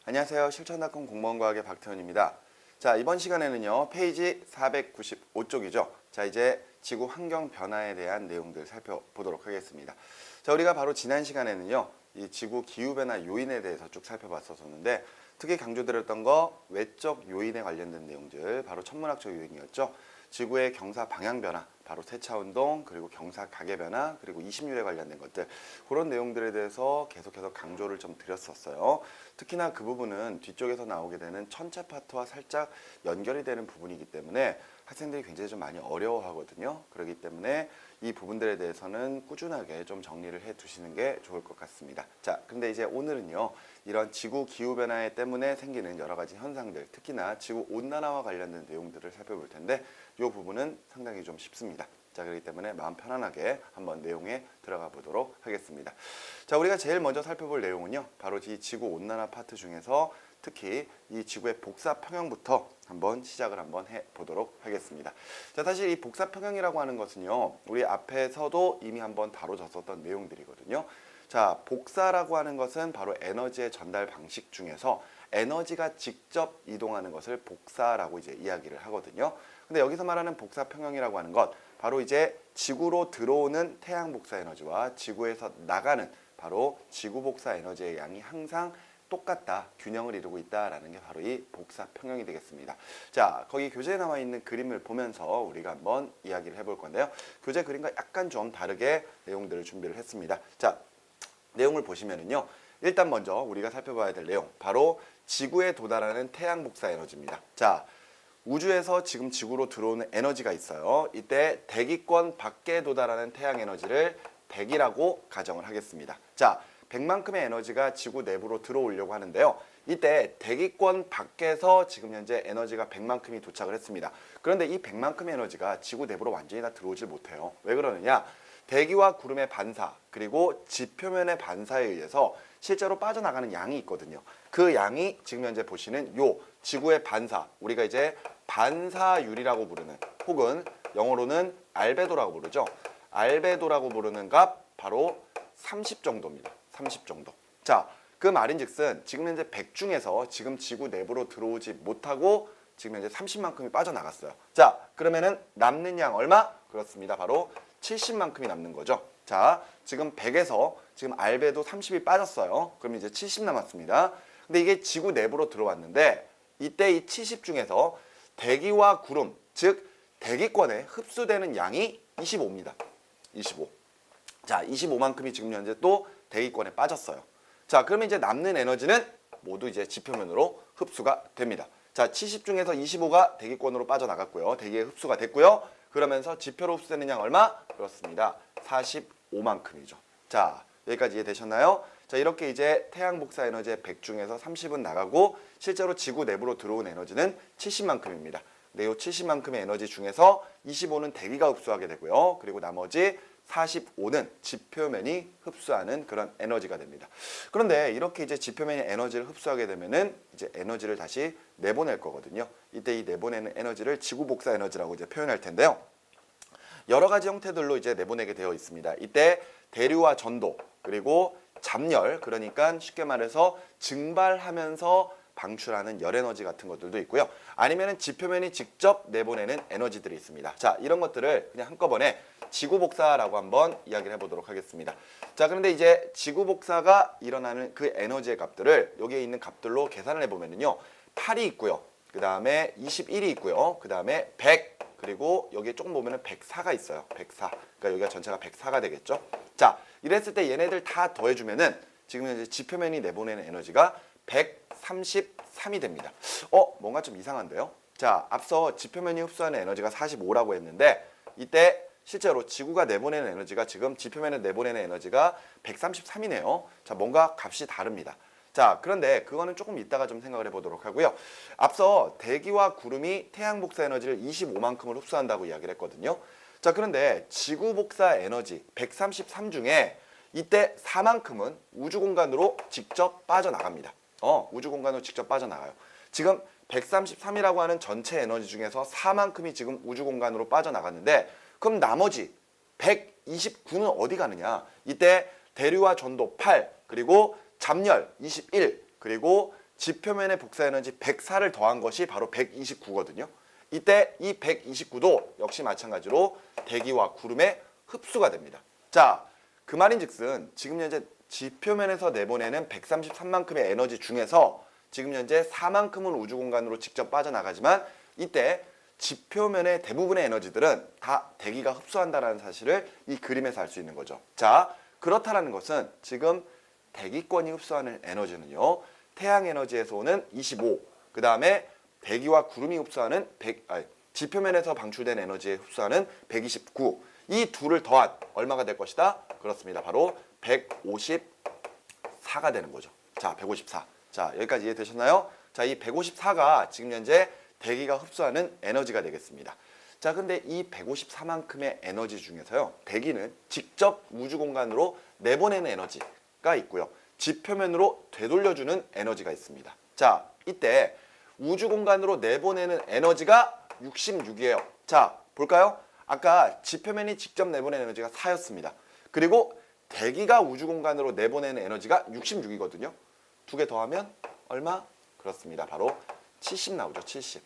안녕하세요. 실천닷컴 공무원과학의 박태원입니다. 자, 이번 시간에는요. 페이지 495쪽이죠. 자, 이제 지구 환경 변화에 대한 내용들 살펴보도록 하겠습니다. 자, 우리가 바로 지난 시간에는요. 이 지구 기후 변화 요인에 대해서 쭉 살펴봤었는데 특히 강조드렸던 거 외적 요인에 관련된 내용들, 바로 천문학적 요인이었죠. 지구의 경사 방향 변화, 바로 세차 운동, 그리고 경사 가계 변화, 그리고 이심률에 관련된 것들, 그런 내용들에 대해서 계속해서 강조를 좀 드렸었어요. 특히나 그 부분은 뒤쪽에서 나오게 되는 천체 파트와 살짝 연결이 되는 부분이기 때문에 학생들이 굉장히 좀 많이 어려워하거든요. 그렇기 때문에 이 부분들에 대해서는 꾸준하게 좀 정리를 해 두시는 게 좋을 것 같습니다. 자, 근데 이제 오늘은요. 이런 지구 기후 변화 때문에 생기는 여러 가지 현상들, 특히나 지구 온난화와 관련된 내용들을 살펴볼 텐데 이 부분은 상당히 좀 쉽습니다. 자, 그렇기 때문에 마음 편안하게 한번 내용에 들어가 보도록 하겠습니다. 자, 우리가 제일 먼저 살펴볼 내용은요. 바로 이 지구 온난화 파트 중에서 특히 이 지구의 복사 평형부터 한번 시작을 한번 해 보도록 하겠습니다. 자, 사실 이 복사 평형이라고 하는 것은요. 우리 앞에서도 이미 한번 다뤄졌었던 내용들이거든요. 자, 복사라고 하는 것은 바로 에너지의 전달 방식 중에서 에너지가 직접 이동하는 것을 복사라고 이제 이야기를 하거든요. 근데 여기서 말하는 복사 평형이라고 하는 것, 바로 이제 지구로 들어오는 태양 복사 에너지와 지구에서 나가는 바로 지구 복사 에너지의 양이 항상 똑같다, 균형을 이루고 있다라는 게 바로 이 복사 평형이 되겠습니다. 자, 거기 교재에 나와 있는 그림을 보면서 우리가 한번 이야기를 해볼 건데요. 교재 그림과 약간 좀 다르게 내용들을 준비를 했습니다. 자, 내용을 보시면은요. 일단 먼저 우리가 살펴봐야 될 내용, 바로 지구에 도달하는 태양 복사 에너지입니다. 자, 우주에서 지금 지구로 들어오는 에너지가 있어요. 이때 대기권 밖에 도달하는 태양 에너지를 100이라고 가정을 하겠습니다. 자, 100만큼의 에너지가 지구 내부로 들어오려고 하는데요. 이때 대기권 밖에서 지금 현재 에너지가 100만큼이 도착을 했습니다. 그런데 이 100만큼의 에너지가 지구 내부로 완전히 다 들어오질 못해요. 왜 그러느냐? 대기와 구름의 반사, 그리고 지표면의 반사에 의해서 실제로 빠져나가는 양이 있거든요. 그 양이 지금 현재 보시는 요 지구의 반사, 우리가 이제 반사율이라고 부르는, 혹은 영어로는 알베도라고 부르죠. 알베도라고 부르는 값 바로 30 정도입니다. 30 정도. 자, 그 말인즉슨 지금 현재 100 중에서 지금 지구 내부로 들어오지 못하고 지금 현재 30만큼이 빠져나갔어요. 자, 그러면은 남는 양 얼마? 그렇습니다. 바로 70만큼이 남는 거죠. 자, 지금 100에서 지금 알베도 30이 빠졌어요. 그럼 이제 70 남았습니다. 근데 이게 지구 내부로 들어왔는데 이때 이 70 중에서 대기와 구름, 즉 대기권에 흡수되는 양이 25입니다. 25. 자, 25만큼이 지금 현재 또 대기권에 빠졌어요. 자, 그러면 이제 남는 에너지는 모두 이제 지표면으로 흡수가 됩니다. 자, 70 중에서 25가 대기권으로 빠져나갔고요. 대기에 흡수가 됐고요. 그러면서 지표로 흡수되는 양 얼마? 그렇습니다. 45만큼이죠. 자, 여기까지 이해되셨나요? 자, 이렇게 이제 태양 복사 에너지의 100 중에서 30은 나가고 실제로 지구 내부로 들어온 에너지는 70만큼입니다. 근데 이 70만큼의 에너지 중에서 25는 대기가 흡수하게 되고요. 그리고 나머지 45는 지표면이 흡수하는 그런 에너지가 됩니다. 그런데 이렇게 이제 지표면이 에너지를 흡수하게 되면은 이제 에너지를 다시 내보낼 거거든요. 이때 이 내보내는 에너지를 지구 복사 에너지라고 이제 표현할 텐데요. 여러 가지 형태들로 이제 내보내게 되어 있습니다. 이때 대류와 전도, 그리고 잡열, 그러니까 쉽게 말해서 증발하면서 방출하는 열 에너지 같은 것들도 있고요. 아니면은 지표면이 직접 내보내는 에너지들이 있습니다. 자, 이런 것들을 그냥 한꺼번에 지구 복사라고 한번 이야기를 해보도록 하겠습니다. 자, 그런데 이제 지구 복사가 일어나는 그 에너지의 값들을 여기에 있는 값들로 계산을 해보면요. 8이 있고요. 그 다음에 21이 있고요. 그 다음에 100, 그리고 여기에 조금 보면은 104가 있어요. 104. 그러니까 여기가 전체가 104가 되겠죠. 자, 이랬을 때 얘네들 다 더해주면은 지금 현재 지표면이 내보내는 에너지가 133이 됩니다. 뭔가 좀 이상한데요? 자, 앞서 지표면이 흡수하는 에너지가 45라고 했는데 이때 실제로 지구가 내보내는 에너지가 지금 지표면에 내보내는 에너지가 133이네요. 자, 뭔가 값이 다릅니다. 자, 그런데 그거는 조금 이따가 좀 생각을 해보도록 하고요. 앞서 대기와 구름이 태양 복사 에너지를 25만큼을 흡수한다고 이야기를 했거든요. 자, 그런데 지구 복사 에너지 133 중에 이때 4만큼은 우주 공간으로 직접 빠져나갑니다. 우주 공간으로 직접 빠져나가요. 지금 133이라고 하는 전체 에너지 중에서 4만큼이 지금 우주 공간으로 빠져나갔는데 그럼 나머지 129는 어디 가느냐? 이때 대류와 전도 8, 그리고 잡열 21, 그리고 지표면의 복사 에너지 104를 더한 것이 바로 129거든요. 이때 이 129도 역시 마찬가지로 대기와 구름의 흡수가 됩니다. 자, 그 말인즉슨 지금 현재 지표면에서 내보내는 133만큼의 에너지 중에서 지금 현재 4만큼은 우주 공간으로 직접 빠져나가지만 이때 지표면의 대부분의 에너지들은 다 대기가 흡수한다는 사실을 이 그림에서 알 수 있는 거죠. 자, 그렇다라는 것은 지금 대기권이 흡수하는 에너지는요. 태양 에너지에서 오는 25, 그 다음에 대기와 구름이 흡수하는 지표면에서 방출된 에너지에 흡수하는 129, 이 둘을 더한 얼마가 될 것이다? 그렇습니다. 바로 154가 되는 거죠. 자, 154. 자, 여기까지 이해되셨나요? 자, 이 154가 지금 현재 대기가 흡수하는 에너지가 되겠습니다. 자, 근데 이 154만큼의 에너지 중에서요. 대기는 직접 우주 공간으로 내보내는 에너지가 있고요. 지표면으로 되돌려주는 에너지가 있습니다. 자, 이때 우주 공간으로 내보내는 에너지가 66이에요. 자, 볼까요? 아까 지표면이 직접 내보내는 에너지가 4였습니다. 그리고 대기가 우주 공간으로 내보내는 에너지가 66이거든요. 두 개 더하면 얼마? 그렇습니다. 바로 70 나오죠. 70.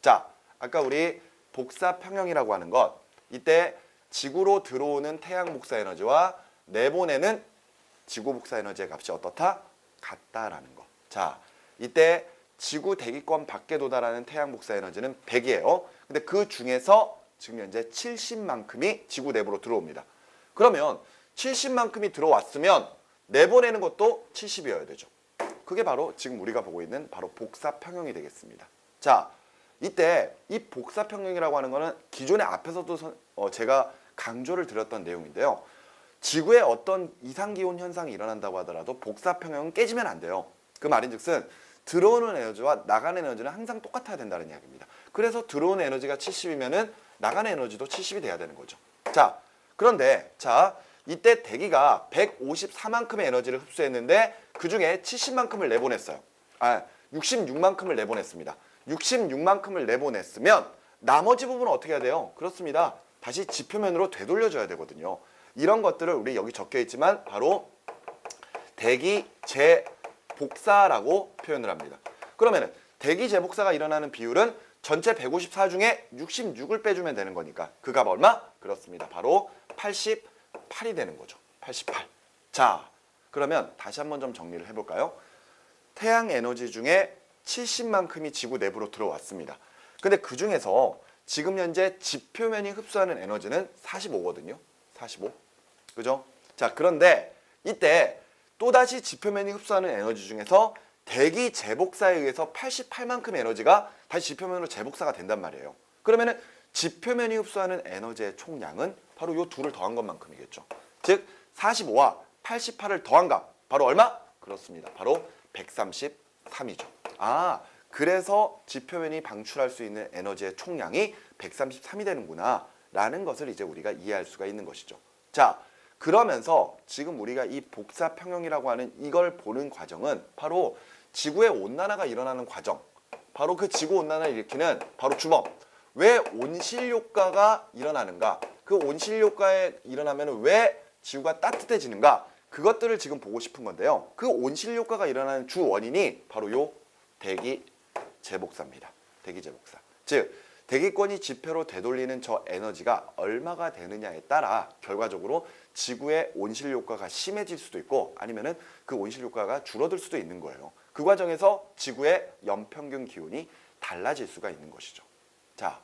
자, 아까 우리 복사 평형이라고 하는 것, 이때 지구로 들어오는 태양 복사 에너지와 내보내는 지구 복사 에너지의 값이 어떻다? 같다라는 거. 자, 이때 지구 대기권 밖에 도달하는 태양 복사 에너지는 100이에요. 근데 그 중에서 지금 현재 70만큼이 지구 내부로 들어옵니다. 그러면 70만큼이 들어왔으면 내보내는 것도 70이어야 되죠. 그게 바로 지금 우리가 보고 있는 바로 복사 평형이 되겠습니다. 자, 이때 이 복사 평형이라고 하는 거는 기존에 앞에서도 제가 강조를 드렸던 내용인데요. 지구에 어떤 이상기온 현상이 일어난다고 하더라도 복사 평형은 깨지면 안 돼요. 그 말인즉슨 들어오는 에너지와 나가는 에너지는 항상 똑같아야 된다는 이야기입니다. 그래서 들어오는 에너지가 70이면은 나가는 에너지도 70이 돼야 되는 거죠. 자, 그런데 자, 이때 대기가 154만큼의 에너지를 흡수했는데 그중에 70만큼을 내보냈어요. 66만큼을 내보냈습니다. 66만큼을 내보냈으면 나머지 부분은 어떻게 해야 돼요? 그렇습니다. 다시 지표면으로 되돌려줘야 되거든요. 이런 것들을 우리 여기 적혀 있지만 바로 대기 재복사라고 표현을 합니다. 그러면은 대기 재복사가 일어나는 비율은 전체 154 중에 66을 빼주면 되는 거니까 그 값 얼마? 그렇습니다. 바로 88이 되는 거죠. 88. 자, 그러면 다시 한번 좀 정리를 해볼까요? 태양 에너지 중에 70만큼이 지구 내부로 들어왔습니다. 근데 그 중에서 지금 현재 지표면이 흡수하는 에너지는 45거든요. 45. 그죠? 자, 그런데 이때 또다시 지표면이 흡수하는 에너지 중에서 대기 재복사에 의해서 88만큼의 에너지가 다시 지표면으로 재복사가 된단 말이에요. 그러면은 지표면이 흡수하는 에너지의 총량은 바로 이 둘을 더한 것만큼이겠죠. 즉 45와 88을 더한 값 바로 얼마? 그렇습니다. 바로 133이죠. 그래서 지표면이 방출할 수 있는 에너지의 총량이 133이 되는구나 라는 것을 이제 우리가 이해할 수가 있는 것이죠. 자, 그러면서 지금 우리가 이 복사 평형이라고 하는 이걸 보는 과정은 바로 지구의 온난화가 일어나는 과정, 바로 그 지구 온난화를 일으키는 바로 주범, 왜 온실효과가 일어나는가, 그 온실효과에 일어나면 왜 지구가 따뜻해지는가, 그것들을 지금 보고 싶은 건데요. 그 온실효과가 일어나는 주 원인이 바로 요 대기 재복사입니다. 대기 재복사. 즉 대기권이 지표로 되돌리는 저 에너지가 얼마가 되느냐에 따라 결과적으로 지구의 온실효과가 심해질 수도 있고 아니면은 그 온실효과가 줄어들 수도 있는 거예요. 그 과정에서 지구의 연평균 기온이 달라질 수가 있는 것이죠. 자,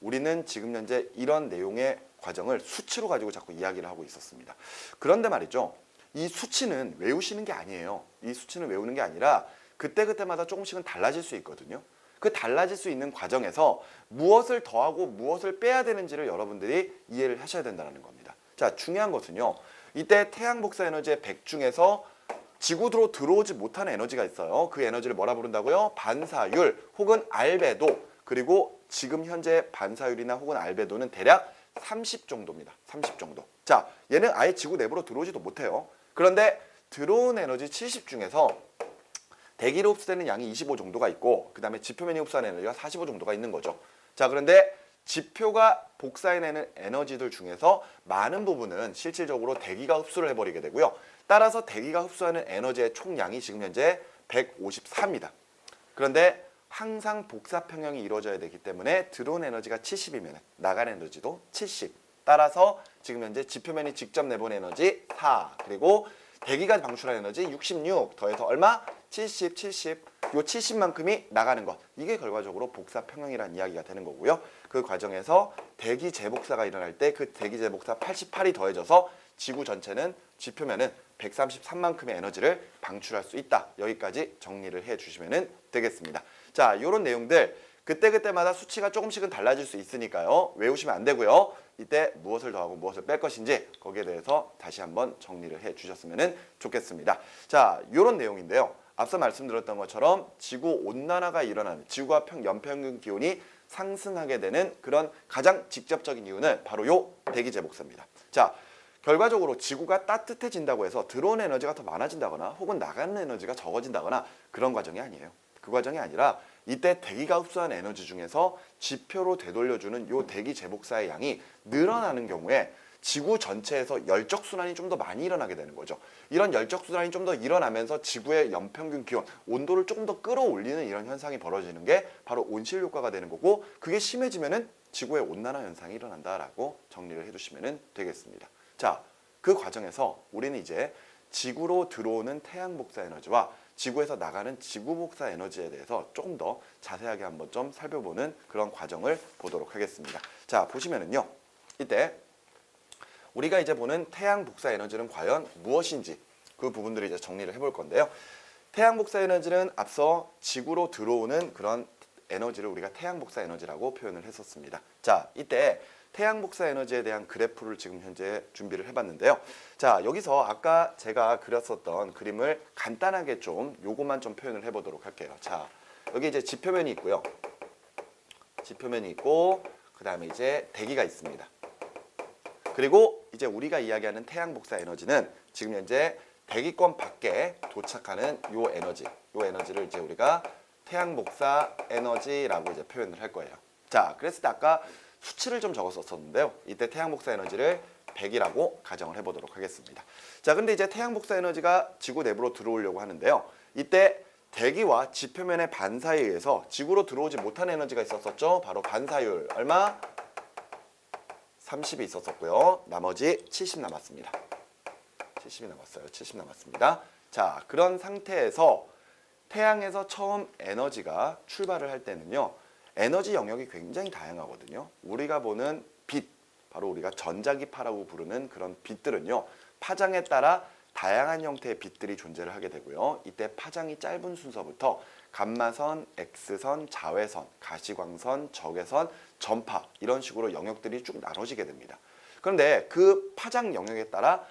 우리는 지금 현재 이런 내용의 과정을 수치로 가지고 자꾸 이야기를 하고 있었습니다. 그런데 말이죠. 이 수치는 외우시는 게 아니에요. 이 수치는 외우는 게 아니라 그때그때마다 조금씩은 달라질 수 있거든요. 그 달라질 수 있는 과정에서 무엇을 더하고 무엇을 빼야 되는지를 여러분들이 이해를 하셔야 된다는 겁니다. 자, 중요한 것은요. 이때 태양 복사 에너지의 100 중에서 지구로 들어오지 못하는 에너지가 있어요. 그 에너지를 뭐라 부른다고요? 반사율 혹은 알베도. 그리고 지금 현재 반사율이나 혹은 알베도는 대략 30 정도입니다. 30 정도. 자, 얘는 아예 지구 내부로 들어오지도 못해요. 그런데 들어온 에너지 70 중에서 대기로 흡수되는 양이 25 정도가 있고 그 다음에 지표면이 흡수하는 에너지가 45 정도가 있는 거죠. 자, 그런데 지표가 복사해내는 에너지들 중에서 많은 부분은 실질적으로 대기가 흡수를 해버리게 되고요. 따라서 대기가 흡수하는 에너지의 총량이 지금 현재 154입니다. 그런데 항상 복사 평형이 이루어져야 되기 때문에 들어온 에너지가 70이면 나간 에너지도 70. 따라서 지금 현재 지표면이 직접 내본 에너지 4. 그리고 대기가 방출한 에너지 66. 더해서 얼마? 70, 70. 요 70만큼이 나가는 것. 이게 결과적으로 복사 평형이라는 이야기가 되는 거고요. 그 과정에서 대기 재복사가 일어날 때 그 대기 재복사 88이 더해져서 지구 전체는 지표면은 133만큼의 에너지를 방출할 수 있다. 여기까지 정리를 해주시면 되겠습니다. 자, 이런 내용들 그때그때마다 수치가 조금씩은 달라질 수 있으니까요. 외우시면 안 되고요. 이때 무엇을 더하고 무엇을 뺄 것인지 거기에 대해서 다시 한번 정리를 해주셨으면 좋겠습니다. 자, 이런 내용인데요. 앞서 말씀드렸던 것처럼 지구온난화가 일어나는 지구와 연평균 기온이 상승하게 되는 그런 가장 직접적인 이유는 바로 요 대기 재복사입니다. 자, 결과적으로 지구가 따뜻해진다고 해서 들어오는 에너지가 더 많아진다거나 혹은 나가는 에너지가 적어진다거나 그런 과정이 아니에요. 그 과정이 아니라 이때 대기가 흡수한 에너지 중에서 지표로 되돌려주는 요 대기 재복사의 양이 늘어나는 경우에 지구 전체에서 열적순환이 좀 더 많이 일어나게 되는 거죠. 이런 열적순환이 좀 더 일어나면서 지구의 연평균 기온, 온도를 조금 더 끌어올리는 이런 현상이 벌어지는 게 바로 온실효과가 되는 거고 그게 심해지면은 지구의 온난화 현상이 일어난다라고 정리를 해두시면 되겠습니다. 자, 그 과정에서 우리는 이제 지구로 들어오는 태양 복사 에너지와 지구에서 나가는 지구 복사 에너지에 대해서 조금 더 자세하게 한번 좀 살펴보는 그런 과정을 보도록 하겠습니다. 자, 보시면은요. 이때 우리가 이제 보는 태양 복사 에너지는 과연 무엇인지 그 부분들을 이제 정리를 해볼 건데요. 태양 복사 에너지는 앞서 지구로 들어오는 그런 에너지를 우리가 태양 복사 에너지라고 표현을 했었습니다. 자, 이때 태양 복사 에너지에 대한 그래프를 지금 현재 준비를 해봤는데요. 자, 여기서 아까 제가 그렸었던 그림을 간단하게 좀 요것만 좀 표현을 해보도록 할게요. 자, 여기 이제 지표면이 있고요. 지표면이 있고 그 다음에 이제 대기가 있습니다. 그리고 이제 우리가 이야기하는 태양 복사 에너지는 지금 현재 대기권 밖에 도착하는 요 에너지를 이제 우리가 태양 복사 에너지라고 이제 표현을 할 거예요. 자, 그랬을 때 아까 수치를 좀 적었었는데요. 이때 태양 복사 에너지를 100이라고 가정을 해보도록 하겠습니다. 자, 근데 이제 태양 복사 에너지가 지구 내부로 들어오려고 하는데요. 이때 대기와 지표면의 반사에 의해서 지구로 들어오지 못한 에너지가 있었었죠. 바로 반사율 얼마? 30이 있었었고요. 나머지 70 남았습니다. 70이 남았어요. 70 남았습니다. 자, 그런 상태에서 태양에서 처음 에너지가 출발을 할 때는요. 에너지 영역이 굉장히 다양하거든요. 우리가 보는 빛, 바로 우리가 전자기파라고 부르는 그런 빛들은요. 파장에 따라 다양한 형태의 빛들이 존재를 하게 되고요. 이때 파장이 짧은 순서부터 감마선, X선, 자외선, 가시광선, 적외선, 전파 이런 식으로 영역들이 쭉 나눠지게 됩니다. 그런데 그 파장 영역에 따라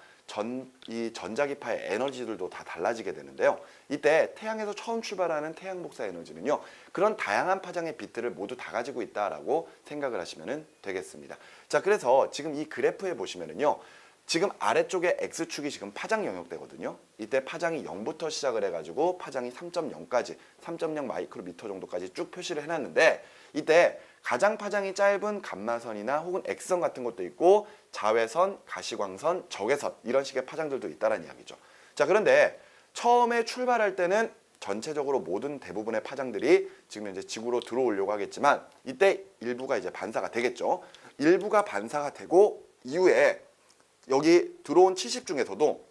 이 전자기파의 에너지들도 다 달라지게 되는데요. 이때 태양에서 처음 출발하는 태양 복사 에너지는요. 그런 다양한 파장의 빛들을 모두 다 가지고 있다라고 생각을 하시면 되겠습니다. 자, 그래서 지금 이 그래프에 보시면은요. 지금 아래쪽에 X축이 지금 파장 영역대거든요. 이때 파장이 0부터 시작을 해가지고 파장이 3.0까지 3.0 마이크로미터 정도까지 쭉 표시를 해놨는데 이때 가장 파장이 짧은 감마선이나 혹은 X선 같은 것도 있고 자외선, 가시광선, 적외선 이런 식의 파장들도 있다는 이야기죠. 자, 그런데 처음에 출발할 때는 전체적으로 모든 대부분의 파장들이 지금 이제 지구로 들어오려고 하겠지만 이때 일부가 이제 반사가 되겠죠. 일부가 반사가 되고 이후에 여기 들어온 70 중에서도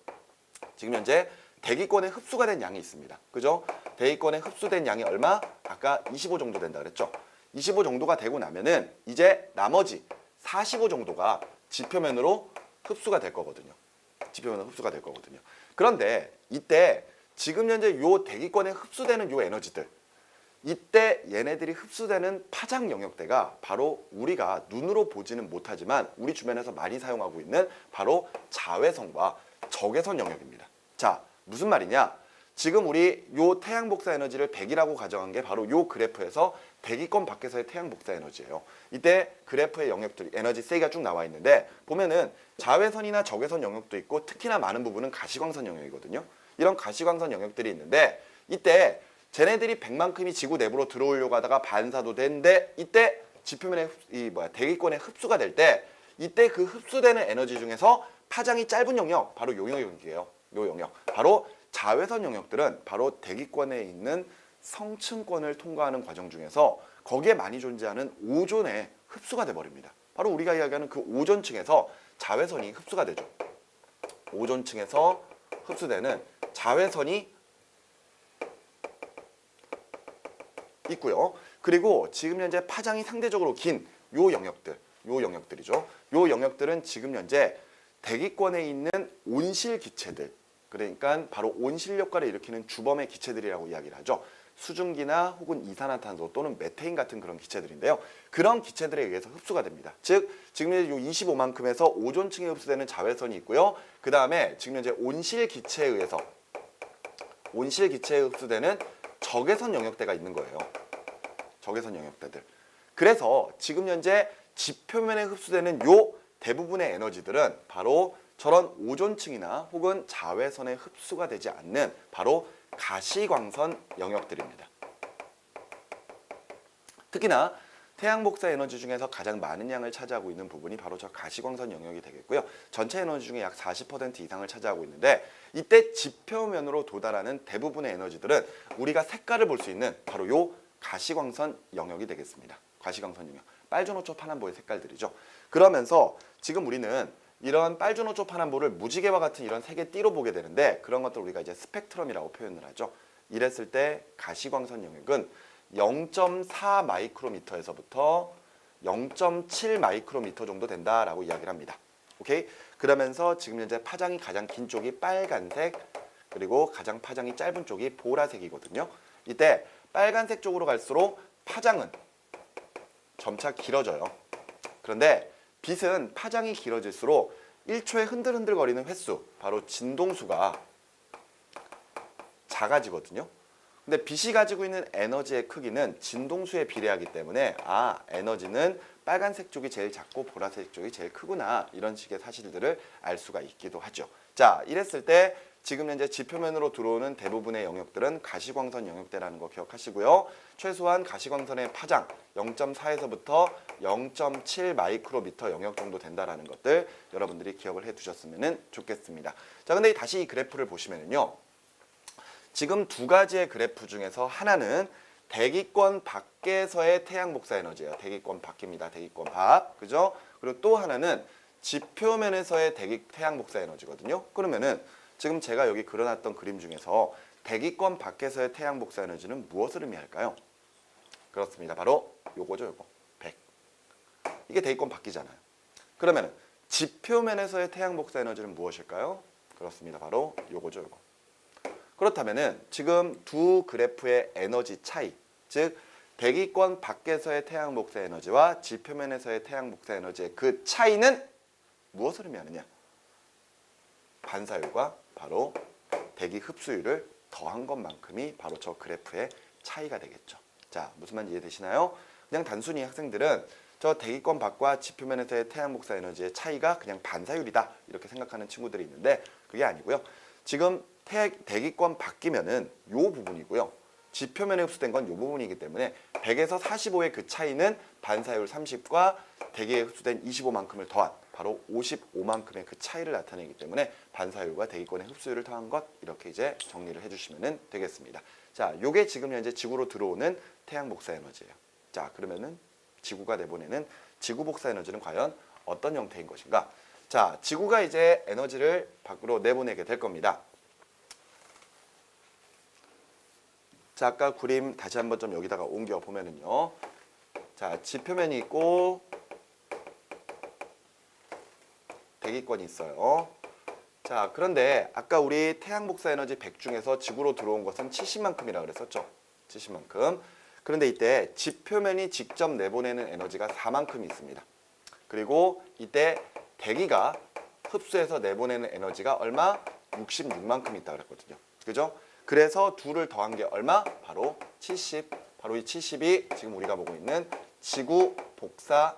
지금 현재 대기권에 흡수가 된 양이 있습니다. 그죠? 대기권에 흡수된 양이 얼마? 아까 25 정도 된다 그랬죠? 25 정도가 되고 나면은 이제 나머지 45 정도가 지표면으로 흡수가 될 거거든요. 지표면으로 흡수가 될 거거든요. 그런데 이때 지금 현재 요 대기권에 흡수되는 요 에너지들 이때 얘네들이 흡수되는 파장 영역대가 바로 우리가 눈으로 보지는 못하지만 우리 주변에서 많이 사용하고 있는 바로 자외선과 적외선 영역입니다. 자, 무슨 말이냐? 지금 우리 요 태양 복사 에너지를 100이라고 가정한 게 바로 요 그래프에서 대기권 밖에서의 태양 복사 에너지예요. 이때 그래프의 영역들이 에너지 세기가 쭉 나와 있는데 보면은 자외선이나 적외선 영역도 있고 특히나 많은 부분은 가시광선 영역이거든요. 이런 가시광선 영역들이 있는데 이때 쟤네들이 100만큼이 지구 내부로 들어오려고 하다가 반사도 되는데 이때 지표면에 대기권에 흡수가 될 때 이때 그 흡수되는 에너지 중에서 파장이 짧은 영역 바로 요 영역이에요. 요 영역. 바로 자외선 영역들은 바로 대기권에 있는 성층권을 통과하는 과정 중에서 거기에 많이 존재하는 오존에 흡수가 돼 버립니다. 바로 우리가 이야기하는 그 오존층에서 자외선이 흡수가 되죠. 오존층에서 흡수되는 자외선이 있고요. 그리고 지금 현재 파장이 상대적으로 긴 요 영역들이죠. 요 영역들은 지금 현재 대기권에 있는 온실 기체들, 그러니까 바로 온실 효과를 일으키는 주범의 기체들이라고 이야기를 하죠. 수증기나 혹은 이산화탄소 또는 메테인 같은 그런 기체들인데요. 그런 기체들에 의해서 흡수가 됩니다. 즉 지금 현재 요 25만큼에서 오존층에 흡수되는 자외선이 있고요. 그 다음에 지금 현재 온실 기체에 흡수되는 적외선 영역대가 있는 거예요. 적외선 영역대들. 그래서 지금 현재 지표면에 흡수되는 요 대부분의 에너지들은 바로 저런 오존층이나 혹은 자외선에 흡수가 되지 않는 바로 가시광선 영역들입니다. 특히나 태양 복사 에너지 중에서 가장 많은 양을 차지하고 있는 부분이 바로 저 가시광선 영역이 되겠고요. 전체 에너지 중에 약 40% 이상을 차지하고 있는데 이때 지표면으로 도달하는 대부분의 에너지들은 우리가 색깔을 볼 수 있는 바로 요 가시광선 영역이 되겠습니다. 가시광선 영역. 빨주노초 파남보의 색깔들이죠. 그러면서 지금 우리는 이런 빨주노초 파남보를 무지개와 같은 이런 색의 띠로 보게 되는데 그런 것들 우리가 이제 스펙트럼이라고 표현을 하죠. 이랬을 때 가시광선 영역은 0.4 마이크로미터에서부터 0.7 마이크로미터 정도 된다라고 이야기를 합니다. 오케이? 그러면서 지금 현재 파장이 가장 긴 쪽이 빨간색, 그리고 가장 파장이 짧은 쪽이 보라색이거든요. 이때 빨간색 쪽으로 갈수록 파장은 점차 길어져요. 그런데 빛은 파장이 길어질수록 1초에 흔들흔들거리는 횟수, 바로 진동수가 작아지거든요. 근데 빛이 가지고 있는 에너지의 크기는 진동수에 비례하기 때문에 에너지는 빨간색 쪽이 제일 작고 보라색 쪽이 제일 크구나, 이런 식의 사실들을 알 수가 있기도 하죠. 자, 이랬을 때 지금 현재 지표면으로 들어오는 대부분의 영역들은 가시광선 영역대라는 거 기억하시고요. 최소한 가시광선의 파장 0.4에서부터 0.7 마이크로미터 영역 정도 된다라는 것들 여러분들이 기억을 해두셨으면 좋겠습니다. 자, 근데 다시 이 그래프를 보시면은요. 지금 두 가지의 그래프 중에서 하나는 대기권 밖에서의 태양 복사 에너지예요. 대기권 밖입니다. 대기권 밖. 그죠? 그리고 또 하나는 지표면에서의 태양 복사 에너지거든요. 그러면은 지금 제가 여기 그려놨던 그림 중에서 대기권 밖에서의 태양 복사 에너지는 무엇을 의미할까요? 그렇습니다. 바로 요거죠, 요거. 100. 이게 대기권 밖이잖아요. 그러면 지표면에서의 태양 복사 에너지는 무엇일까요? 그렇습니다. 바로 요거죠, 요거. 그렇다면은 지금 두 그래프의 에너지 차이, 즉 대기권 밖에서의 태양 복사 에너지와 지표면에서의 태양 복사 에너지의 그 차이는 무엇을 의미하느냐? 반사율과 바로 대기 흡수율을 더한 것만큼이 바로 저 그래프의 차이가 되겠죠. 자, 무슨 말인지 이해되시나요? 그냥 단순히 학생들은 저 대기권 밖과 지표면에서의 태양 복사 에너지의 차이가 그냥 반사율이다 이렇게 생각하는 친구들이 있는데 그게 아니고요. 지금 대기권 밖이면은 요 부분이고요. 지표면에 흡수된 건 요 부분이기 때문에 100에서 45의 그 차이는 반사율 30과 대기에 흡수된 25만큼을 더한 바로 55만큼의 그 차이를 나타내기 때문에 반사율과 대기권의 흡수율을 더한 것, 이렇게 이제 정리를 해주시면 되겠습니다. 자, 요게 지금 현재 지구로 들어오는 태양 복사 에너지예요. 자, 그러면은 지구가 내보내는 지구 복사 에너지는 과연 어떤 형태인 것인가? 자, 지구가 이제 에너지를 밖으로 내보내게 될 겁니다. 자, 아까 그림 다시 한번 좀 여기다가 옮겨 보면은요. 자, 지표면이 있고 대기권이 있어요. 자, 그런데 아까 우리 태양 복사 에너지 100 중에서 지구로 들어온 것은 70만큼이라고 그랬었죠. 70만큼. 그런데 이때 지표면이 직접 내보내는 에너지가 4만큼이 있습니다. 그리고 이때 대기가 흡수해서 내보내는 에너지가 얼마? 66만큼 있다고 그랬거든요. 그죠? 그래서 둘을 더한 게 얼마? 바로 70. 바로 이 70이 지금 우리가 보고 있는 지구 복사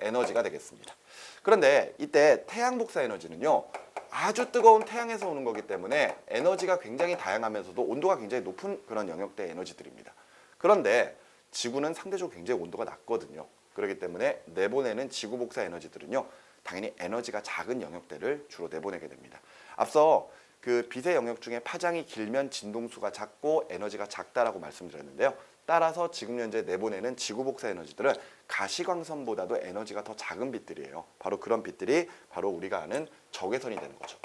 에너지가 되겠습니다. 그런데 이때 태양 복사 에너지는요. 아주 뜨거운 태양에서 오는 거기 때문에 에너지가 굉장히 다양하면서도 온도가 굉장히 높은 그런 영역대의 에너지들입니다. 그런데 지구는 상대적으로 굉장히 온도가 낮거든요. 그렇기 때문에 내보내는 지구 복사 에너지들은요, 당연히 에너지가 작은 영역대를 주로 내보내게 됩니다. 앞서 그 빛의 영역 중에 파장이 길면 진동수가 작고 에너지가 작다라고 말씀드렸는데요. 따라서 지금 현재 내보내는 지구 복사 에너지들은 가시광선보다도 에너지가 더 작은 빛들이에요. 바로 그런 빛들이 바로 우리가 아는 적외선이 되는 거죠.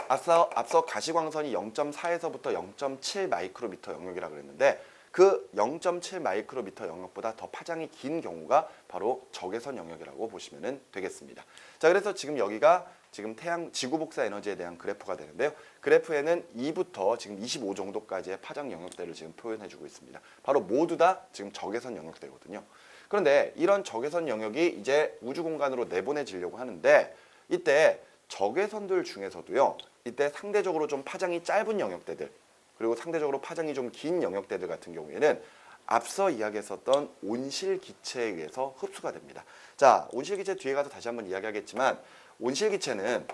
앞서 가시광선이 0.4에서부터 0.7 마이크로미터 영역이라고 그랬는데 그 0.7 마이크로미터 영역보다 더 파장이 긴 경우가 바로 적외선 영역이라고 보시면 되겠습니다. 자, 그래서 지금 여기가 지금 지구 복사 에너지에 대한 그래프가 되는데요. 그래프에는 2부터 지금 25 정도까지의 파장 영역대를 지금 표현해주고 있습니다. 바로 모두 다 지금 적외선 영역대거든요. 그런데 이런 적외선 영역이 이제 우주 공간으로 내보내지려고 하는데 이때 적외선들 중에서도요. 이때 상대적으로 좀 파장이 짧은 영역대들 그리고 상대적으로 파장이 좀 긴 영역대들 같은 경우에는 앞서 이야기했었던 온실기체에 의해서 흡수가 됩니다. 자, 온실기체 뒤에 가서 다시 한번 이야기하겠지만 온실기체는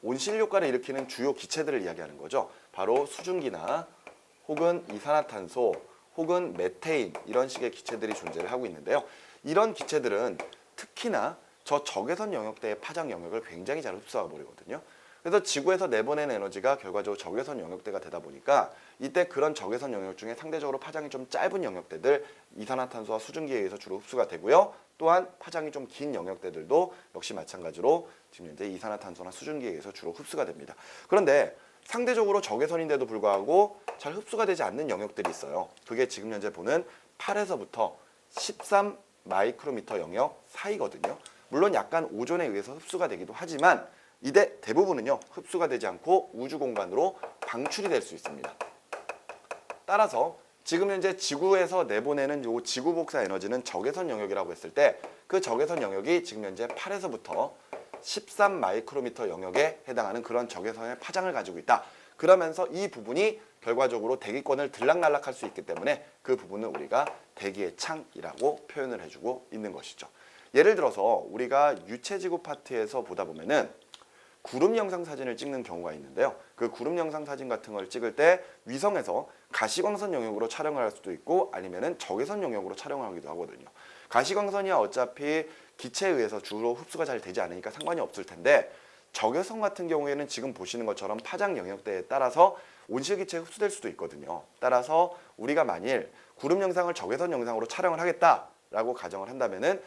온실효과를 일으키는 주요 기체들을 이야기하는 거죠. 바로 수증기나 혹은 이산화탄소 혹은 메테인 이런 식의 기체들이 존재를 하고 있는데요. 이런 기체들은 특히나 저 적외선 영역대의 파장 영역을 굉장히 잘 흡수하고 버리거든요. 그래서 지구에서 내보내는 에너지가 결과적으로 적외선 영역대가 되다 보니까 이때 그런 적외선 영역 중에 상대적으로 파장이 좀 짧은 영역대들 이산화탄소와 수증기에 의해서 주로 흡수가 되고요. 또한 파장이 좀 긴 영역대들도 역시 마찬가지로 지금 현재 이산화탄소나 수증기에 의해서 주로 흡수가 됩니다. 그런데 상대적으로 적외선인데도 불구하고 잘 흡수가 되지 않는 영역들이 있어요. 그게 지금 현재 보는 8에서부터 13 마이크로미터 영역 사이거든요. 물론 약간 오존에 의해서 흡수가 되기도 하지만 이때 대부분은요 흡수가 되지 않고 우주 공간으로 방출이 될 수 있습니다. 따라서 지금 현재 지구에서 내보내는 요 지구 복사 에너지는 적외선 영역이라고 했을 때 그 적외선 영역이 지금 현재 8에서부터 13 마이크로미터 영역에 해당하는 그런 적외선의 파장을 가지고 있다. 그러면서 이 부분이 결과적으로 대기권을 들락날락할 수 있기 때문에 그 부분을 우리가 대기의 창이라고 표현을 해주고 있는 것이죠. 예를 들어서 우리가 유체지구 파트에서 보다 보면은 구름 영상 사진을 찍는 경우가 있는데요. 그 구름 영상 사진 같은 걸 찍을 때 위성에서 가시광선 영역으로 촬영을 할 수도 있고 아니면은 적외선 영역으로 촬영을 하기도 하거든요. 가시광선이야 어차피 기체에 의해서 주로 흡수가 잘 되지 않으니까 상관이 없을 텐데 적외선 같은 경우에는 지금 보시는 것처럼 파장 영역대에 따라서 온실기체에 흡수될 수도 있거든요. 따라서 우리가 만일 구름 영상을 적외선 영상으로 촬영을 하겠다라고 가정을 한다면은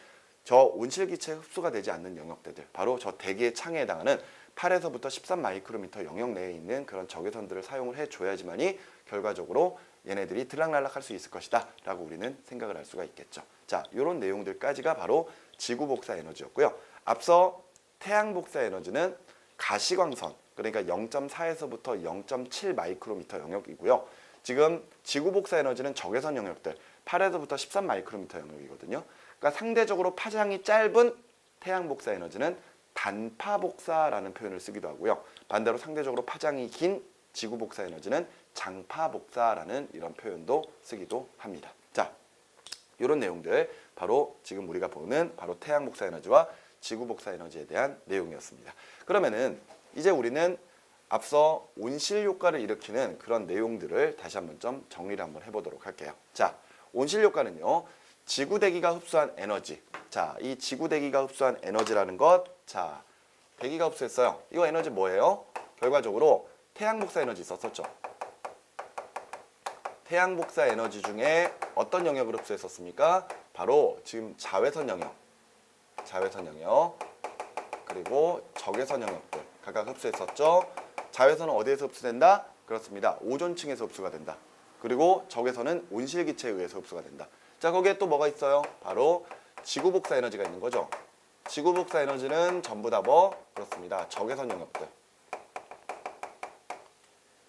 저 온실기체에 흡수가 되지 않는 영역대들 바로 저 대기의 창에 해당하는 8에서부터 13 마이크로미터 영역 내에 있는 그런 적외선들을 사용을 해줘야지만이 결과적으로 얘네들이 들락날락할 수 있을 것이다 라고 우리는 생각을 할 수가 있겠죠. 자, 이런 내용들까지가 바로 지구 복사 에너지였고요. 앞서 태양 복사 에너지는 가시광선 그러니까 0.4에서부터 0.7 마이크로미터 영역이고요. 지금 지구 복사 에너지는 적외선 영역들 8에서부터 13 마이크로미터 영역이거든요. 그러니까 상대적으로 파장이 짧은 태양 복사 에너지는 단파 복사라는 표현을 쓰기도 하고요. 반대로 상대적으로 파장이 긴 지구 복사 에너지는 장파 복사라는 이런 표현도 쓰기도 합니다. 자, 이런 내용들 바로 지금 우리가 보는 바로 태양 복사 에너지와 지구 복사 에너지에 대한 내용이었습니다. 그러면은 이제 우리는 앞서 온실 효과를 일으키는 그런 내용들을 다시 한번 좀 정리를 한번 해보도록 할게요. 자, 온실 효과는요. 지구 대기가 흡수한 에너지. 자, 이 지구 대기가 흡수한 에너지라는 것. 자, 대기가 흡수했어요. 이거 에너지 뭐예요? 결과적으로 태양 복사 에너지 썼었죠. 태양 복사 에너지 중에 어떤 영역을 흡수했었습니까? 바로 지금 자외선 영역, 그리고 적외선 영역들 각각 흡수했었죠. 자외선은 어디에서 흡수된다? 그렇습니다. 오존층에서 흡수가 된다. 그리고 적외선은 온실기체에 의해서 흡수가 된다. 자, 거기에 또 뭐가 있어요? 바로 지구 복사 에너지가 있는 거죠. 지구 복사 에너지는 전부 다 그렇습니다. 적외선 영역들.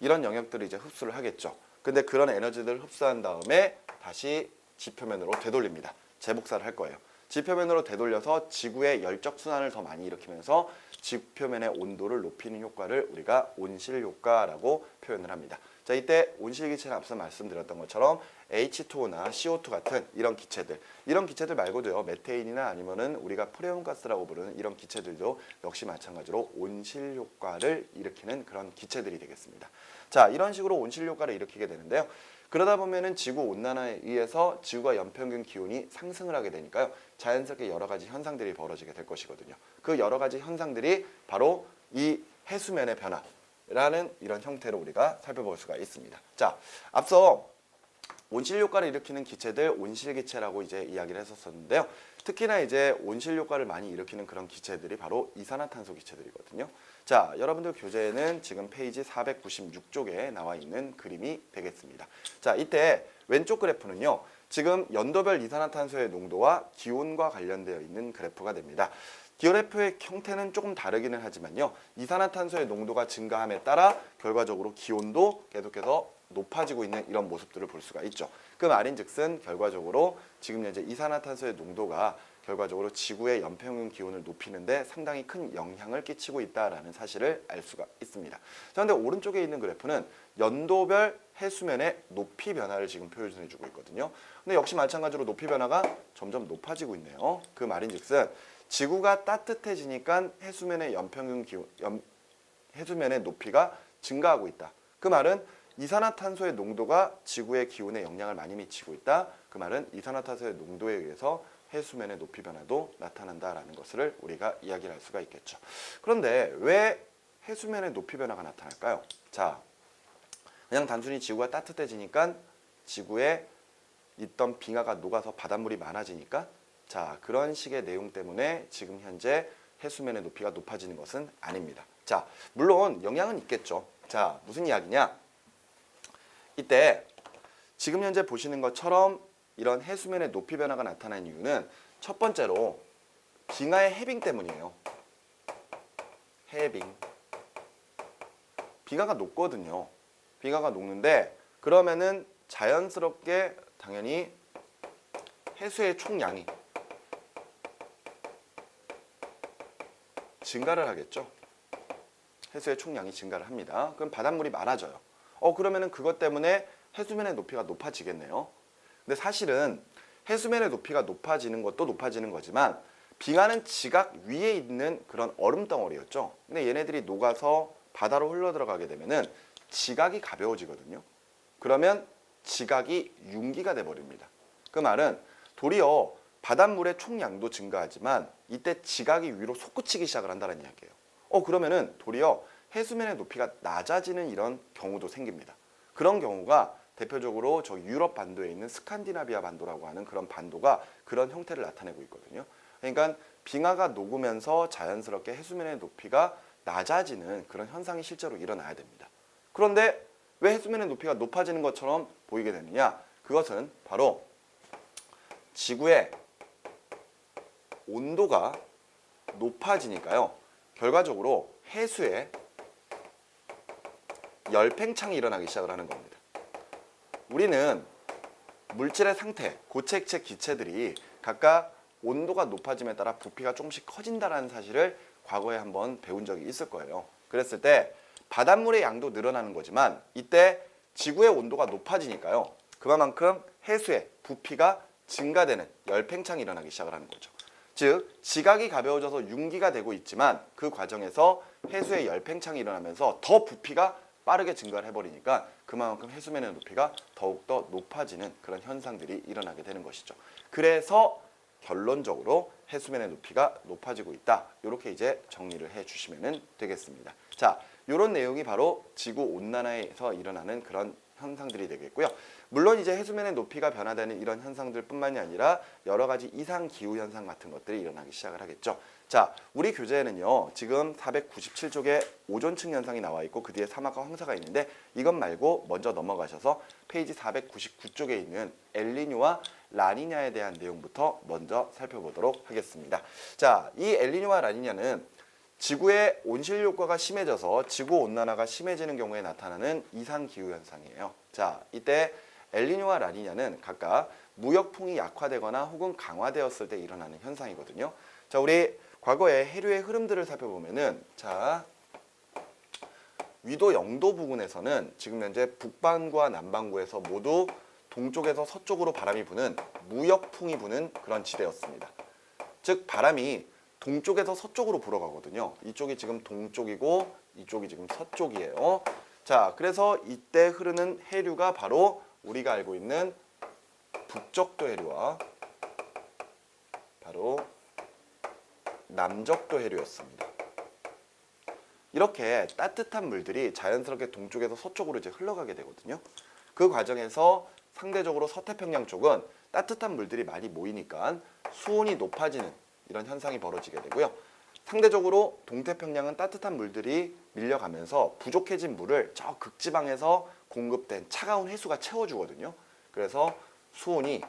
이런 영역들을 이제 흡수를 하겠죠. 근데 그런 에너지들을 흡수한 다음에 다시 지표면으로 되돌립니다. 재복사를 할 거예요. 지표면으로 되돌려서 지구의 열적 순환을 더 많이 일으키면서 지표면의 온도를 높이는 효과를 우리가 온실 효과라고 표현을 합니다. 자, 이때 온실기체는 앞서 말씀드렸던 것처럼 H2O나 CO2 같은 이런 기체들 말고도요. 메테인이나 아니면은 우리가 프레온가스라고 부르는 이런 기체들도 역시 마찬가지로 온실 효과를 일으키는 그런 기체들이 되겠습니다. 자, 이런 식으로 온실 효과를 일으키게 되는데요. 그러다 보면은 지구 온난화에 의해서 지구가 연평균 기온이 상승을 하게 되니까요. 자연스럽게 여러 가지 현상들이 벌어지게 될 것이거든요. 그 여러 가지 현상들이 바로 이 해수면의 변화라는 이런 형태로 우리가 살펴볼 수가 있습니다. 자, 앞서 온실 효과를 일으키는 기체들 온실기체라고 이제 이야기를 했었는데요. 특히나 이제 온실 효과를 많이 일으키는 그런 기체들이 바로 이산화탄소 기체들이거든요. 자, 여러분들 교재에는 지금 페이지 496쪽에 나와 있는 그림이 되겠습니다. 자, 이때 왼쪽 그래프는요. 지금 연도별 이산화탄소의 농도와 기온과 관련되어 있는 그래프가 됩니다. 그래프의 형태는 조금 다르기는 하지만요. 이산화탄소의 농도가 증가함에 따라 결과적으로 기온도 계속해서 높아지고 있는 이런 모습들을 볼 수가 있죠. 그 말인즉슨 결과적으로 지금 현재 이산화탄소의 농도가 결과적으로 지구의 연평균 기온을 높이는데 상당히 큰 영향을 끼치고 있다는 사실을 알 수가 있습니다. 그런데 오른쪽에 있는 그래프는 연도별 해수면의 높이 변화를 지금 표현해주고 있거든요. 근데 역시 마찬가지로 높이 변화가 점점 높아지고 있네요. 그 말인즉슨 지구가 따뜻해지니까 해수면의 연평균 기온, 해수면의 높이가 증가하고 있다. 그 말은 이산화탄소의 농도가 지구의 기온에 영향을 많이 미치고 있다. 그 말은 이산화탄소의 농도에 의해서 해수면의 높이 변화도 나타난다라는 것을 우리가 이야기를 할 수가 있겠죠. 그런데 왜 해수면의 높이 변화가 나타날까요? 자, 그냥 단순히 지구가 따뜻해지니까 지구에 있던 빙하가 녹아서 바닷물이 많아지니까 자, 그런 식의 내용 때문에 지금 현재 해수면의 높이가 높아지는 것은 아닙니다. 자, 물론 영향은 있겠죠. 자, 무슨 이야기냐? 이때 지금 현재 보시는 것처럼 이런 해수면의 높이 변화가 나타난 이유는 첫 번째로 빙하의 해빙 때문이에요. 해빙. 빙하가 녹거든요. 빙하가 녹는데 그러면은 자연스럽게 당연히 해수의 총량이 증가를 하겠죠. 해수의 총량이 증가를 합니다. 그럼 바닷물이 많아져요. 그러면은 그것 때문에 해수면의 높이가 높아지겠네요. 근데 사실은 해수면의 높이가 높아지는 것도 높아지는 거지만 빙하는 지각 위에 있는 그런 얼음 덩어리였죠. 근데 얘네들이 녹아서 바다로 흘러 들어가게 되면은 지각이 가벼워지거든요. 그러면 지각이 융기가 돼 버립니다. 그 말은 도리어 바닷물의 총량도 증가하지만 이때 지각이 위로 솟구치기 시작을 한다는 이야기예요. 그러면은 도리어 해수면의 높이가 낮아지는 이런 경우도 생깁니다. 그런 경우가 대표적으로 저 유럽 반도에 있는 스칸디나비아 반도라고 하는 그런 반도가 그런 형태를 나타내고 있거든요. 그러니까 빙하가 녹으면서 자연스럽게 해수면의 높이가 낮아지는 그런 현상이 실제로 일어나야 됩니다. 그런데 왜 해수면의 높이가 높아지는 것처럼 보이게 되느냐? 그것은 바로 지구의 온도가 높아지니까요. 결과적으로 해수에 열팽창이 일어나기 시작을 하는 겁니다. 우리는 물질의 상태, 고체, 액체, 기체들이 각각 온도가 높아짐에 따라 부피가 조금씩 커진다는 사실을 과거에 한번 배운 적이 있을 거예요. 그랬을 때 바닷물의 양도 늘어나는 거지만 이때 지구의 온도가 높아지니까요. 그만큼 해수의 부피가 증가되는 열팽창이 일어나기 시작을 하는 거죠. 즉 지각이 가벼워져서 융기가 되고 있지만 그 과정에서 해수의 열팽창이 일어나면서 더 부피가 빠르게 증가를 해버리니까 그만큼 해수면의 높이가 더욱더 높아지는 그런 현상들이 일어나게 되는 것이죠. 그래서 결론적으로 해수면의 높이가 높아지고 있다. 이렇게 이제 정리를 해주시면 되겠습니다. 자, 이런 내용이 바로 지구 온난화에서 일어나는 그런 현상들이 되겠고요. 물론 이제 해수면의 높이가 변화되는 이런 현상들뿐만이 아니라 여러 가지 이상 기후 현상 같은 것들이 일어나기 시작을 하겠죠. 자, 우리 교재에는요. 지금 497쪽에 오존층 현상이 나와 있고 그 뒤에 사막과 황사가 있는데 이것 말고 먼저 넘어가셔서 페이지 499쪽에 있는 엘니뇨와 라니냐에 대한 내용부터 먼저 살펴보도록 하겠습니다. 자, 이 엘니뇨와 라니냐는 지구의 온실 효과가 심해져서 지구 온난화가 심해지는 경우에 나타나는 이상 기후 현상이에요. 자, 이때 엘니뇨와 라니냐는 각각 무역풍이 약화되거나 혹은 강화되었을 때 일어나는 현상이거든요. 자, 우리 과거의 해류의 흐름들을 살펴보면은 자, 위도 영도 부근에서는 지금 현재 북반구와 남반구에서 모두 동쪽에서 서쪽으로 바람이 부는 무역풍이 부는 그런 지대였습니다. 즉 바람이 동쪽에서 서쪽으로 불어가거든요. 이쪽이 지금 동쪽이고 이쪽이 지금 서쪽이에요. 자, 그래서 이때 흐르는 해류가 바로 우리가 알고 있는 북적도 해류와 바로 남적도 해류였습니다. 이렇게 따뜻한 물들이 자연스럽게 동쪽에서 서쪽으로 이제 흘러가게 되거든요. 그 과정에서 상대적으로 서태평양 쪽은 따뜻한 물들이 많이 모이니까 수온이 높아지는 이런 현상이 벌어지게 되고요. 상대적으로 동태평양은 따뜻한 물들이 밀려가면서 부족해진 물을 저 극지방에서 공급된 차가운 해수가 채워주거든요. 그래서 수온이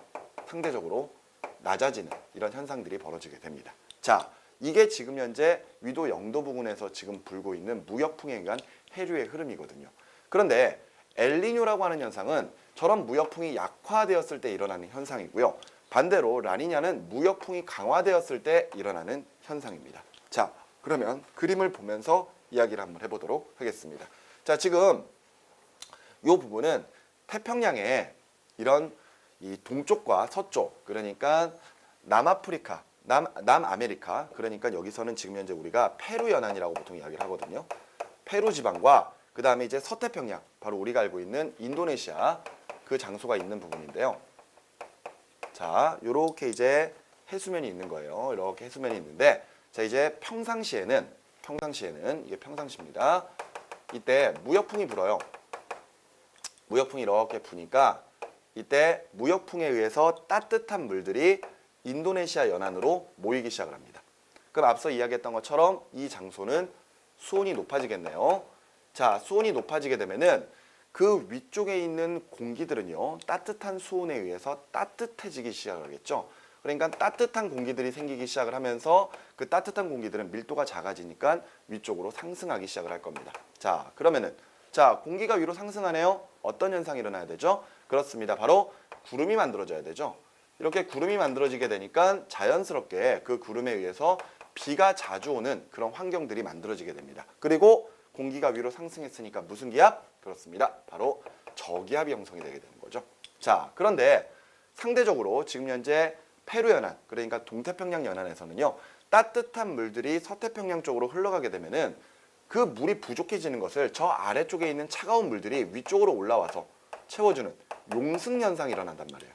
상대적으로 낮아지는 이런 현상들이 벌어지게 됩니다. 자, 이게 지금 현재 위도 0도 부근에서 지금 불고 있는 무역풍에 의한 해류의 흐름이거든요. 그런데 엘니뇨라고 하는 현상은 저런 무역풍이 약화되었을 때 일어나는 현상이고요. 반대로 라니냐는 무역풍이 강화되었을 때 일어나는 현상입니다. 자, 그러면 그림을 보면서 이야기를 한번 해보도록 하겠습니다. 자, 지금 이 부분은 태평양의 이런 이 동쪽과 서쪽, 그러니까 남아프리카, 남아메리카, 그러니까 여기서는 지금 현재 우리가 페루 연안이라고 보통 이야기를 하거든요. 페루 지방과 그 다음에 이제 서태평양, 바로 우리가 알고 있는 인도네시아 그 장소가 있는 부분인데요. 자, 요렇게 이제 해수면이 있는 거예요. 이렇게 해수면이 있는데, 자, 이제 평상시에는 이게 평상시입니다. 이때 무역풍이 불어요. 무역풍이 이렇게 부니까 이때 무역풍에 의해서 따뜻한 물들이 인도네시아 연안으로 모이기 시작을 합니다. 그럼 앞서 이야기했던 것처럼 이 장소는 수온이 높아지겠네요. 자, 수온이 높아지게 되면은 그 위쪽에 있는 공기들은요, 따뜻한 수온에 의해서 따뜻해지기 시작하겠죠. 그러니까 따뜻한 공기들이 생기기 시작을 하면서 그 따뜻한 공기들은 밀도가 작아지니까 위쪽으로 상승하기 시작을 할 겁니다. 자, 그러면은 자, 공기가 위로 상승하네요. 어떤 현상이 일어나야 되죠? 그렇습니다. 바로 구름이 만들어져야 되죠. 이렇게 구름이 만들어지게 되니까 자연스럽게 그 구름에 의해서 비가 자주 오는 그런 환경들이 만들어지게 됩니다. 그리고 공기가 위로 상승했으니까 무슨 기압? 그렇습니다. 바로 저기압이 형성이 되게 되는 거죠. 자, 그런데 상대적으로 지금 현재 페루 연안, 그러니까 동태평양 연안에서는요, 따뜻한 물들이 서태평양 쪽으로 흘러가게 되면은 그 물이 부족해지는 것을 저 아래쪽에 있는 차가운 물들이 위쪽으로 올라와서 채워주는 용승 현상이 일어난단 말이에요.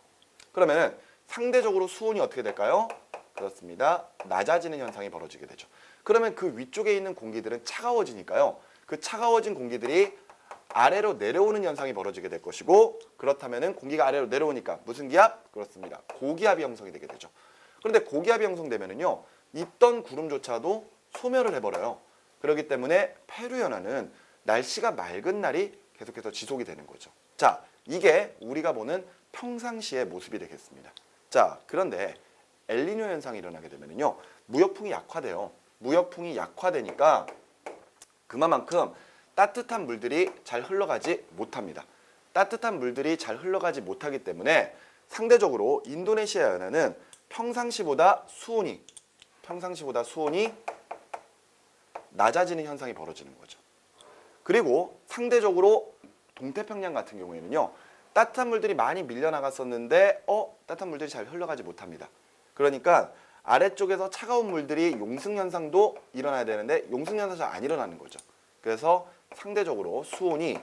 그러면은 상대적으로 수온이 어떻게 될까요? 그렇습니다. 낮아지는 현상이 벌어지게 되죠. 그러면 그 위쪽에 있는 공기들은 차가워지니까요. 그 차가워진 공기들이 아래로 내려오는 현상이 벌어지게 될 것이고, 그렇다면은 공기가 아래로 내려오니까 무슨 기압? 그렇습니다. 고기압이 형성이 되게 되죠. 그런데 고기압이 형성되면은요, 있던 구름조차도 소멸을 해버려요. 그렇기 때문에 페루 연안은 날씨가 맑은 날이 계속해서 지속이 되는 거죠. 자, 이게 우리가 보는 평상시의 모습이 되겠습니다. 자, 그런데 엘니뇨 현상이 일어나게 되면요, 무역풍이 약화돼요. 무역풍이 약화되니까 그만큼 따뜻한 물들이 잘 흘러가지 못합니다. 따뜻한 물들이 잘 흘러가지 못하기 때문에 상대적으로 인도네시아 연안은 평상시보다 수온이 낮아지는 현상이 벌어지는 거죠. 그리고 상대적으로 동태평양 같은 경우에는요, 따뜻한 물들이 많이 밀려나갔었는데 따뜻한 물들이 잘 흘러가지 못합니다. 그러니까 아래쪽에서 차가운 물들이 용승 현상도 일어나야 되는데 용승 현상이 잘 안 일어나는 거죠. 그래서 상대적으로 수온이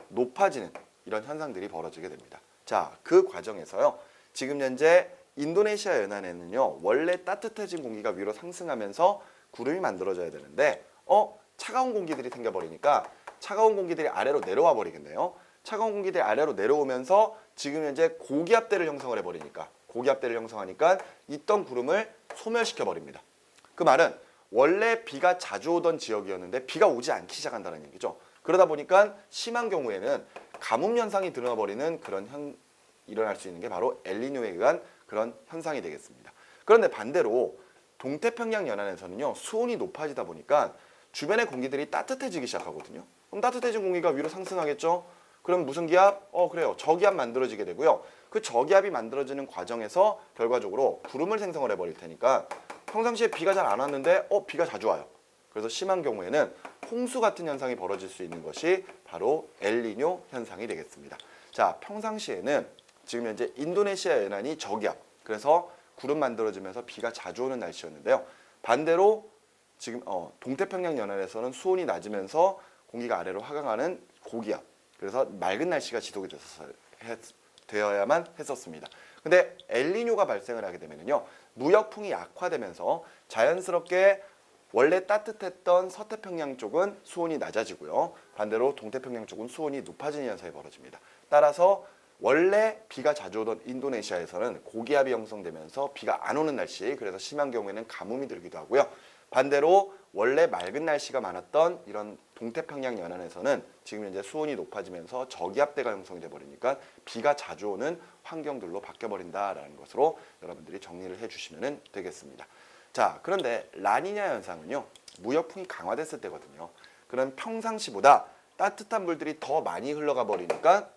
높아지는 이런 현상들이 벌어지게 됩니다. 자, 그 과정에서요, 지금 현재 인도네시아 연안에는요, 원래 따뜻해진 공기가 위로 상승하면서 구름이 만들어져야 되는데 차가운 공기들이 생겨버리니까 차가운 공기들이 아래로 내려와 버리겠네요. 차가운 공기들이 아래로 내려오면서 지금 현재 고기압대를 형성을 해버리니까, 고기압대를 형성하니까 있던 구름을 소멸시켜 버립니다. 그 말은 원래 비가 자주 오던 지역이었는데 비가 오지 않기 시작한다는 얘기죠. 그러다 보니까 심한 경우에는 가뭄 현상이 드러나버리는 그런 일어날 수 있는 게 바로 엘니뇨에 의한 그런 현상이 되겠습니다. 그런데 반대로 동태평양 연안에서는요, 수온이 높아지다 보니까 주변의 공기들이 따뜻해지기 시작하거든요. 그럼 따뜻해진 공기가 위로 상승하겠죠. 그럼 무슨 기압? 그래요. 저기압 만들어지게 되고요. 그 저기압이 만들어지는 과정에서 결과적으로 구름을 생성을 해버릴 테니까 평상시에 비가 잘 안 왔는데 비가 자주 와요. 그래서 심한 경우에는 홍수 같은 현상이 벌어질 수 있는 것이 바로 엘니뇨 현상이 되겠습니다. 자, 평상시에는 지금 현재 인도네시아 연안이 저기압, 그래서 구름 만들어지면서 비가 자주 오는 날씨였는데요. 반대로 지금 동태평양 연안에서는 수온이 낮으면서 공기가 아래로 하강하는 고기압, 그래서 맑은 날씨가 지속이 되어야만 했었습니다. 근데 엘니뇨가 발생을 하게 되면요, 무역풍이 약화되면서 자연스럽게 원래 따뜻했던 서태평양 쪽은 수온이 낮아지고요, 반대로 동태평양 쪽은 수온이 높아지는 현상이 벌어집니다. 따라서 원래 비가 자주 오던 인도네시아에서는 고기압이 형성되면서 비가 안 오는 날씨, 그래서 심한 경우에는 가뭄이 들기도 하고요. 반대로 원래 맑은 날씨가 많았던 이런 동태평양 연안에서는 지금 현재 수온이 높아지면서 저기압대가 형성이 돼 버리니까 비가 자주 오는 환경들로 바뀌어 버린다라는 것으로 여러분들이 정리를 해주시면 되겠습니다. 자, 그런데 라니냐 현상은요, 무역풍이 강화됐을 때거든요. 그런 평상시보다 따뜻한 물들이 더 많이 흘러가 버리니까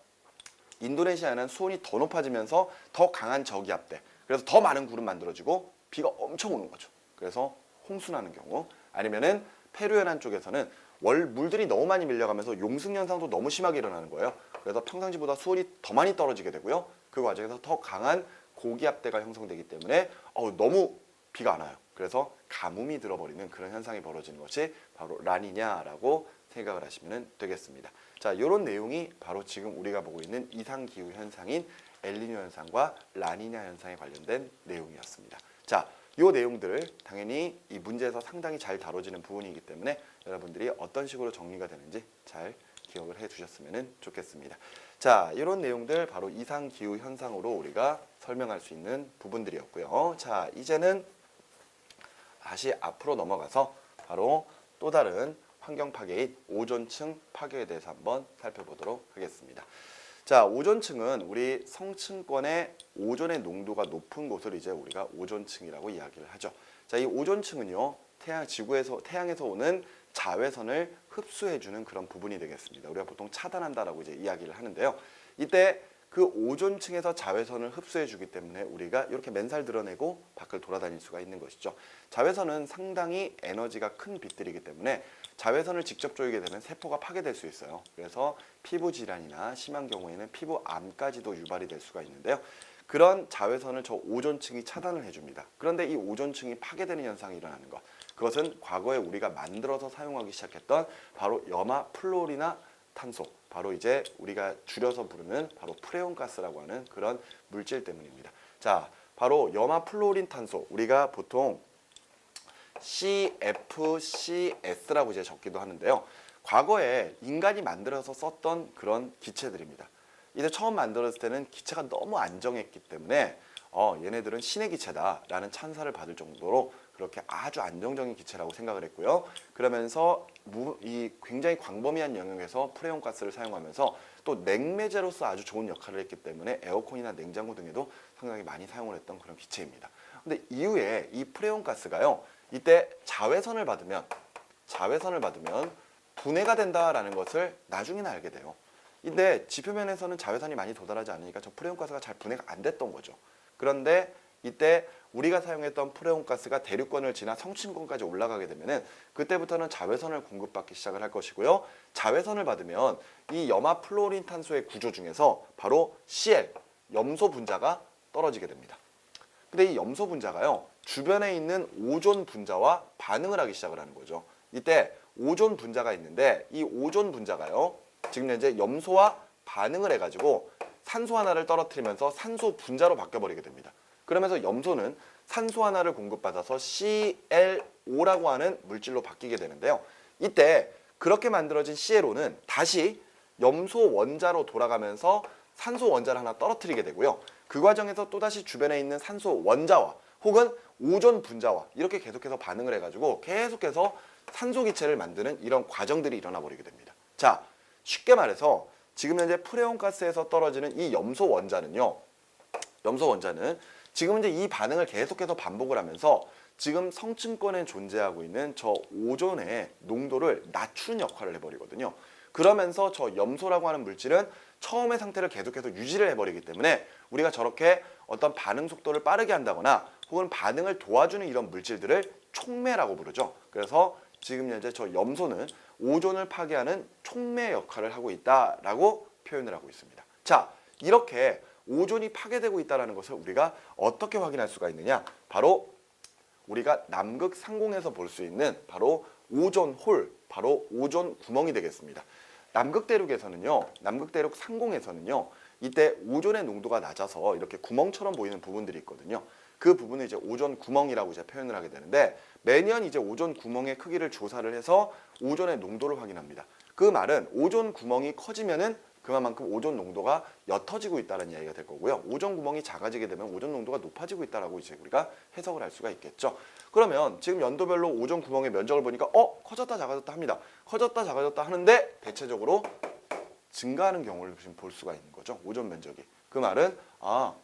인도네시아는 수온이 더 높아지면서 더 강한 저기압대, 그래서 더 많은 구름 만들어지고 비가 엄청 오는 거죠. 그래서 홍수나는 경우, 아니면은 페루 연안 쪽에서는 물들이 너무 많이 밀려가면서 용승 현상도 너무 심하게 일어나는 거예요. 그래서 평상시보다 수온이 더 많이 떨어지게 되고요, 그 과정에서 더 강한 고기압대가 형성되기 때문에 너무 비가 안 와요. 그래서 가뭄이 들어버리는 그런 현상이 벌어지는 것이 바로 라니냐라고 생각을 하시면 되겠습니다. 자, 이런 내용이 바로 지금 우리가 보고 있는 이상기후 현상인 엘니뇨 현상과 라니냐 현상에 관련된 내용이었습니다. 자, 이 내용들을 당연히 이 문제에서 상당히 잘 다뤄지는 부분이기 때문에 여러분들이 어떤 식으로 정리가 되는지 잘 기억을 해 두셨으면 좋겠습니다. 자, 이런 내용들 바로 이상기후 현상으로 우리가 설명할 수 있는 부분들이었고요. 자, 이제는 다시 앞으로 넘어가서 바로 또 다른 환경 파괴인 오존층 파괴에 대해서 한번 살펴보도록 하겠습니다. 자, 오존층은 우리 성층권의 오존의 농도가 높은 곳을 이제 우리가 오존층이라고 이야기를 하죠. 자, 이 오존층은요, 태양에서 오는 자외선을 흡수해주는 그런 부분이 되겠습니다. 우리가 보통 차단한다라고 이제 이야기를 하는데요. 이때 그 오존층에서 자외선을 흡수해주기 때문에 우리가 이렇게 맨살 드러내고 밖을 돌아다닐 수가 있는 것이죠. 자외선은 상당히 에너지가 큰 빛들이기 때문에 자외선을 직접 조이게 되면 세포가 파괴될 수 있어요. 그래서 피부 질환이나 심한 경우에는 피부암까지도 유발이 될 수가 있는데요. 그런 자외선을 저 오존층이 차단을 해줍니다. 그런데 이 오존층이 파괴되는 현상이 일어나는 것, 그것은 과거에 우리가 만들어서 사용하기 시작했던 바로 염화 플로리나 탄소, 바로 이제 우리가 줄여서 부르는 바로 프레온가스라고 하는 그런 물질 때문입니다. 자, 바로 염화 플로린 탄소, 우리가 보통 CFCS라고 이제 적기도 하는데요. 과거에 인간이 만들어서 썼던 그런 기체들입니다. 이제 처음 만들었을 때는 기체가 너무 안정했기 때문에 얘네들은 신의 기체다라는 찬사를 받을 정도로 그렇게 아주 안정적인 기체라고 생각을 했고요. 그러면서 이 굉장히 광범위한 영역에서 프레온가스를 사용하면서 또 냉매제로서 아주 좋은 역할을 했기 때문에 에어컨이나 냉장고 등에도 상당히 많이 사용을 했던 그런 기체입니다. 근데 이후에 이 프레온가스가요, 이때 자외선을 받으면 분해가 된다라는 것을 나중에는 알게 돼요. 근데 지표면에서는 자외선이 많이 도달하지 않으니까 저 프레온가스가 잘 분해가 안 됐던 거죠. 그런데 이때 우리가 사용했던 프레온가스가 대륙권을 지나 성층권까지 올라가게 되면은 그때부터는 자외선을 공급받기 시작을 할 것이고요. 자외선을 받으면 이 염화 플로린 탄소의 구조 중에서 바로 Cl, 염소 분자가 떨어지게 됩니다. 근데 이 염소 분자가요, 주변에 있는 오존 분자와 반응을 하기 시작을 하는 거죠. 이때 오존 분자가 있는데 이 오존 분자가요, 지금 현재 염소와 반응을 해가지고 산소 하나를 떨어뜨리면서 산소 분자로 바뀌어버리게 됩니다. 그러면서 염소는 산소 하나를 공급받아서 ClO라고 하는 물질로 바뀌게 되는데요. 이때 그렇게 만들어진 ClO는 다시 염소 원자로 돌아가면서 산소 원자를 하나 떨어뜨리게 되고요. 그 과정에서 또다시 주변에 있는 산소 원자와 혹은 오존 분자와 이렇게 계속해서 반응을 해가지고 계속해서 산소 기체를 만드는 이런 과정들이 일어나 버리게 됩니다. 자, 쉽게 말해서 지금 현재 프레온가스에서 떨어지는 이 염소 원자는 지금 이제 이 반응을 계속해서 반복을 하면서 지금 성층권에 존재하고 있는 저 오존의 농도를 낮추는 역할을 해버리거든요. 그러면서 저 염소라고 하는 물질은 처음의 상태를 계속해서 유지를 해버리기 때문에 우리가 저렇게 어떤 반응 속도를 빠르게 한다거나 혹은 반응을 도와주는 이런 물질들을 촉매라고 부르죠. 그래서 지금 현재 저 염소는 오존을 파괴하는 촉매 역할을 하고 있다라고 표현을 하고 있습니다. 자, 이렇게 오존이 파괴되고 있다는 것을 우리가 어떻게 확인할 수가 있느냐? 바로 우리가 남극 상공에서 볼 수 있는 바로 오존 홀, 바로 오존 구멍이 되겠습니다. 남극대륙 상공에서는요, 이때 오존의 농도가 낮아서 이렇게 구멍처럼 보이는 부분들이 있거든요. 그 부분을 이제 오존 구멍이라고 이제 표현을 하게 되는데, 매년 이제 오존 구멍의 크기를 조사를 해서 오존의 농도를 확인합니다. 그 말은 오존 구멍이 커지면은 그만큼 오존 농도가 옅어지고 있다는 이야기가 될 거고요. 오존 구멍이 작아지게 되면 오존 농도가 높아지고 있다라고 이제 우리가 해석을 할 수가 있겠죠. 그러면 지금 연도별로 오존 구멍의 면적을 보니까 커졌다 작아졌다 합니다. 커졌다 작아졌다 하는데 대체적으로 증가하는 경우를 지금 볼 수가 있는 거죠. 오존 면적이. 그 말은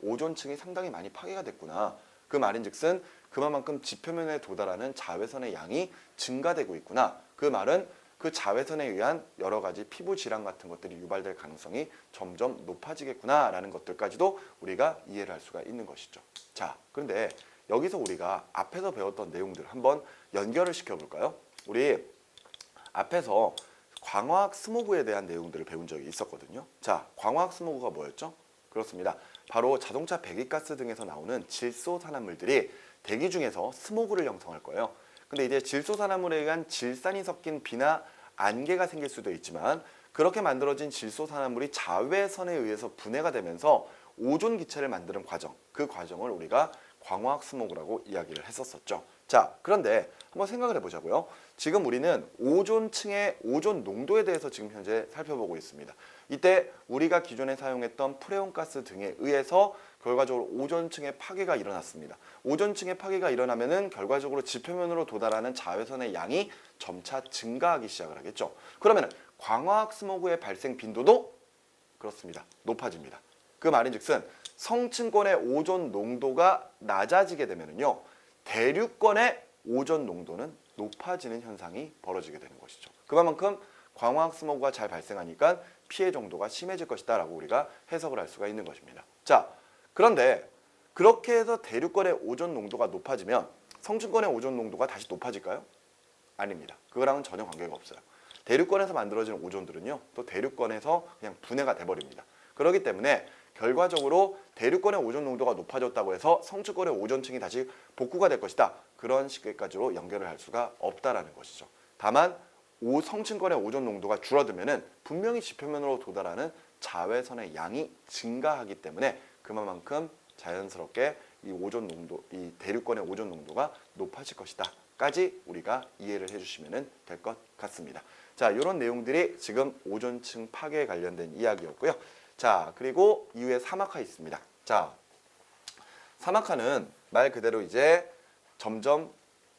오존층이 상당히 많이 파괴가 됐구나. 그 말인즉슨 그만큼 지표면에 도달하는 자외선의 양이 증가되고 있구나. 그 말은 그 자외선에 의한 여러 가지 피부 질환 같은 것들이 유발될 가능성이 점점 높아지겠구나라는 것들까지도 우리가 이해를 할 수가 있는 것이죠. 자, 그런데 여기서 우리가 앞에서 배웠던 내용들 한번 연결을 시켜볼까요? 우리 앞에서 광화학 스모그에 대한 내용들을 배운 적이 있었거든요. 자, 광화학 스모그가 뭐였죠? 그렇습니다. 바로 자동차 배기가스 등에서 나오는 질소산화물들이 대기 중에서 스모그를 형성할 거예요. 근데 이제 질소산화물에 의한 질산이 섞인 비나 안개가 생길 수도 있지만, 그렇게 만들어진 질소산화물이 자외선에 의해서 분해가 되면서 오존 기체를 만드는 과정, 그 과정을 우리가 광화학 스모그라고 이야기를 했었었죠. 자, 그런데 한번 생각을 해보자고요. 지금 우리는 오존층의 오존 농도에 대해서 지금 현재 살펴보고 있습니다. 이때 우리가 기존에 사용했던 프레온가스 등에 의해서 결과적으로 오존층의 파괴가 일어났습니다. 오존층의 파괴가 일어나면은 결과적으로 지표면으로 도달하는 자외선의 양이 점차 증가하기 시작을 하겠죠. 그러면 광화학 스모그의 발생 빈도도 그렇습니다. 높아집니다. 그 말인즉슨 성층권의 오존 농도가 낮아지게 되면은요, 대륙권의 오존 농도는 높아지는 현상이 벌어지게 되는 것이죠. 그만큼 광화학 스모그가 잘 발생하니까 피해 정도가 심해질 것이다 라고 우리가 해석을 할 수가 있는 것입니다. 자, 그런데 그렇게 해서 대륙권의 오존 농도가 높아지면 성층권의 오존 농도가 다시 높아질까요? 아닙니다. 그거랑은 전혀 관계가 없어요. 대륙권에서 만들어지는 오존들은요, 또 대륙권에서 그냥 분해가 돼버립니다. 그렇기 때문에 결과적으로 대륙권의 오존 농도가 높아졌다고 해서 성층권의 오존층이 다시 복구가 될 것이다, 그런 식까지로 연결을 할 수가 없다라는 것이죠. 다만 성층권의 오존 농도가 줄어들면은 분명히 지표면으로 도달하는 자외선의 양이 증가하기 때문에 그만큼 자연스럽게 이 오존 농도, 이 대륙권의 오존 농도가 높아질 것이다까지 우리가 이해를 해주시면 될 것 같습니다. 자, 이런 내용들이 지금 오존층 파괴에 관련된 이야기였고요. 자, 그리고 이후에 사막화 있습니다. 자, 사막화는 말 그대로 이제 점점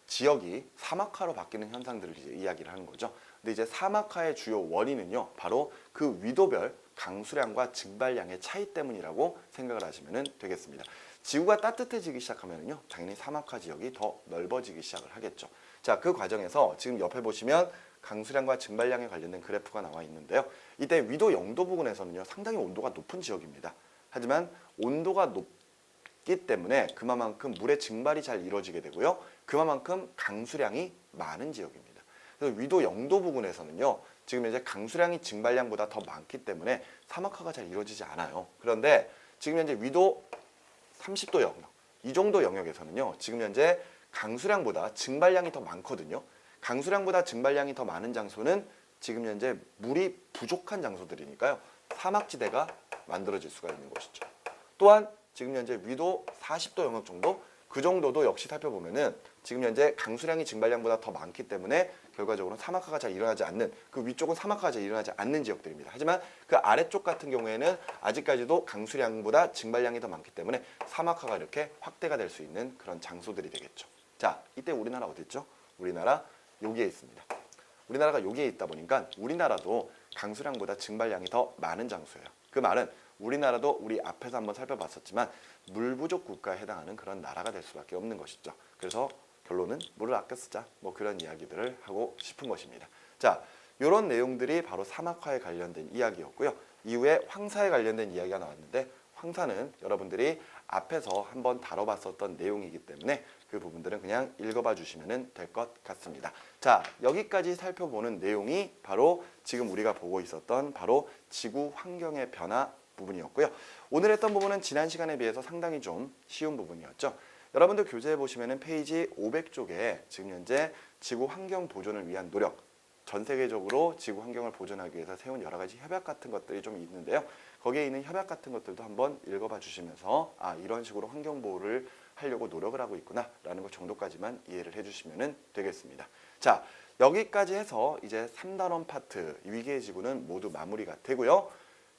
지역이 사막화로 바뀌는 현상들을 이제 이야기를 하는 거죠. 근데 이제 사막화의 주요 원인은요, 바로 그 위도별 강수량과 증발량의 차이 때문이라고 생각을 하시면 되겠습니다. 지구가 따뜻해지기 시작하면요, 당연히 사막화 지역이 더 넓어지기 시작을 하겠죠. 자, 그 과정에서 지금 옆에 보시면 강수량과 증발량에 관련된 그래프가 나와 있는데요. 이때 위도 0도 부근에서는요, 상당히 온도가 높은 지역입니다. 하지만 온도가 높기 때문에 그만큼 물의 증발이 잘 이루어지게 되고요, 그만큼 강수량이 많은 지역입니다. 그래서 위도 0도 부근에서는요, 지금 현재 강수량이 증발량보다 더 많기 때문에 사막화가 잘 이루어지지 않아요. 그런데 지금 현재 위도 30도 영역, 이 정도 영역에서는요, 지금 현재 강수량보다 증발량이 더 많거든요. 강수량보다 증발량이 더 많은 장소는 지금 현재 물이 부족한 장소들이니까요, 사막지대가 만들어질 수가 있는 것이죠. 또한 지금 현재 위도 40도 영역 정도, 그 정도도 역시 살펴보면은 지금 현재 강수량이 증발량보다 더 많기 때문에 결과적으로 사막화가 잘 일어나지 않는, 그 위쪽은 사막화가 잘 일어나지 않는 지역들입니다. 하지만 그 아래쪽 같은 경우에는 아직까지도 강수량보다 증발량이 더 많기 때문에 사막화가 이렇게 확대가 될 수 있는 그런 장소들이 되겠죠. 자, 이때 우리나라 어디 있죠? 우리나라 여기에 있습니다. 우리나라가 여기에 있다 보니까 우리나라도 강수량보다 증발량이 더 많은 장소예요. 그 말은 우리나라도 우리 앞에서 한번 살펴봤었지만 물 부족 국가에 해당하는 그런 나라가 될 수밖에 없는 것이죠. 그래서 결론은 물을 아껴 쓰자, 뭐 그런 이야기들을 하고 싶은 것입니다. 자, 이런 내용들이 바로 사막화에 관련된 이야기였고요. 이후에 황사에 관련된 이야기가 나왔는데, 황사는 여러분들이 앞에서 한번 다뤄봤었던 내용이기 때문에 그 부분들은 그냥 읽어봐 주시면 될 것 같습니다. 자, 여기까지 살펴보는 내용이 바로 지금 우리가 보고 있었던 바로 지구 환경의 변화 부분이었고요. 오늘 했던 부분은 지난 시간에 비해서 상당히 좀 쉬운 부분이었죠. 여러분들 교재에 보시면 페이지 500쪽에 지금 현재 지구 환경 보존을 위한 노력, 전 세계적으로 지구 환경을 보존하기 위해서 세운 여러 가지 협약 같은 것들이 좀 있는데요. 거기에 있는 협약 같은 것들도 한번 읽어봐 주시면서 이런 식으로 환경 보호를 하려고 노력을 하고 있구나라는 것 정도까지만 이해를 해주시면 되겠습니다. 자, 여기까지 해서 이제 3단원 파트 위기의 지구는 모두 마무리가 되고요.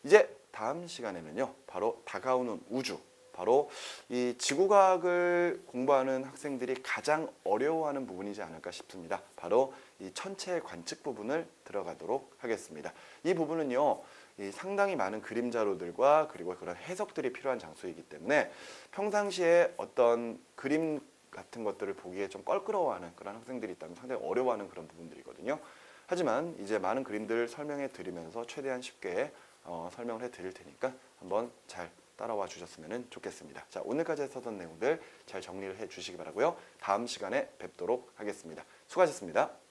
이제 다음 시간에는요, 바로 다가오는 우주, 바로 이 지구과학을 공부하는 학생들이 가장 어려워하는 부분이지 않을까 싶습니다. 바로 이 천체 관측 부분을 들어가도록 하겠습니다. 이 부분은요, 이 상당히 많은 그림 자료들과 그리고 그런 해석들이 필요한 장소이기 때문에 평상시에 어떤 그림 같은 것들을 보기에 좀 껄끄러워하는 그런 학생들이 있다면 상당히 어려워하는 그런 부분들이거든요. 하지만 이제 많은 그림들 설명해 드리면서 최대한 쉽게 설명을 해 드릴 테니까 한번 잘 따라와 주셨으면 좋겠습니다. 자, 오늘까지 했었던 내용들 잘 정리를 해 주시기 바라고요. 다음 시간에 뵙도록 하겠습니다. 수고하셨습니다.